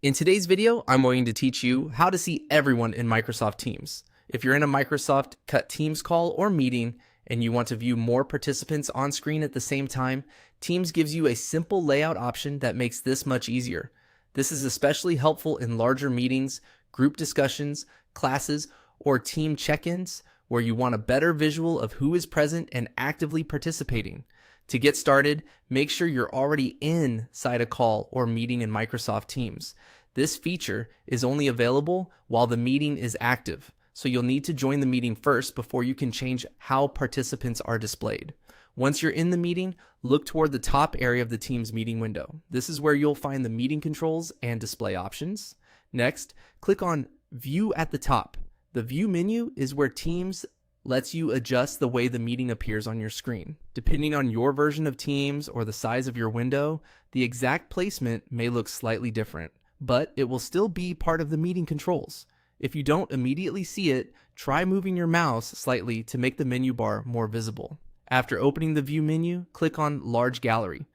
In today's video, I'm going to teach you how to see everyone in Microsoft Teams. If you're in a Microsoft Cut Teams call or meeting and you want to view more participants on screen at the same time, Teams gives you a simple layout option that makes this much easier. This is especially helpful in larger meetings, group discussions, classes, or team check-ins where you want a better visual of who is present and actively participating. To get started, make sure you're already inside a call or meeting in Microsoft Teams. This feature is only available while the meeting is active, so you'll need to join the meeting first before you can change how participants are displayed. Once you're in the meeting, look toward the top area of the Teams meeting window. This is where you'll find the meeting controls and display options. Next, click on View at the top. The View menu is where Teams lets you adjust the way the meeting appears on your screen. Depending on your version of Teams or the size of your window, the exact placement may look slightly different, but it will still be part of the meeting controls. If you don't immediately see it, try moving your mouse slightly to make the menu bar more visible. After opening the View menu, click on Large Gallery.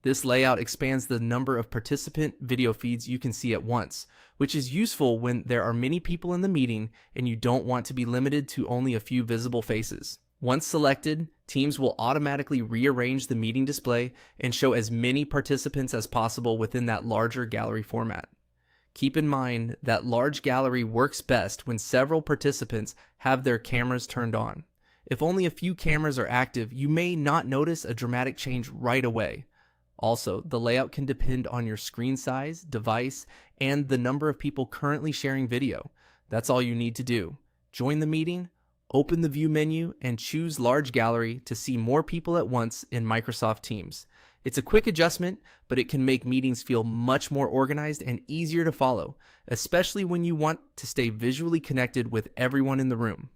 This layout expands the number of participant video feeds you can see at once, which is useful when there are many people in the meeting and you don't want to be limited to only a few visible faces. Once selected, Teams will automatically rearrange the meeting display and show as many participants as possible within that larger gallery format. Keep in mind that large gallery works best when several participants have their cameras turned on. If only a few cameras are active, you may not notice a dramatic change right away. Also, the layout can depend on your screen size, device, and the number of people currently sharing video. That's all you need to do. Join the meeting, open the View menu, and choose Large Gallery to see more people at once in Microsoft Teams. It's a quick adjustment, but it can make meetings feel much more organized and easier to follow, especially when you want to stay visually connected with everyone in the room.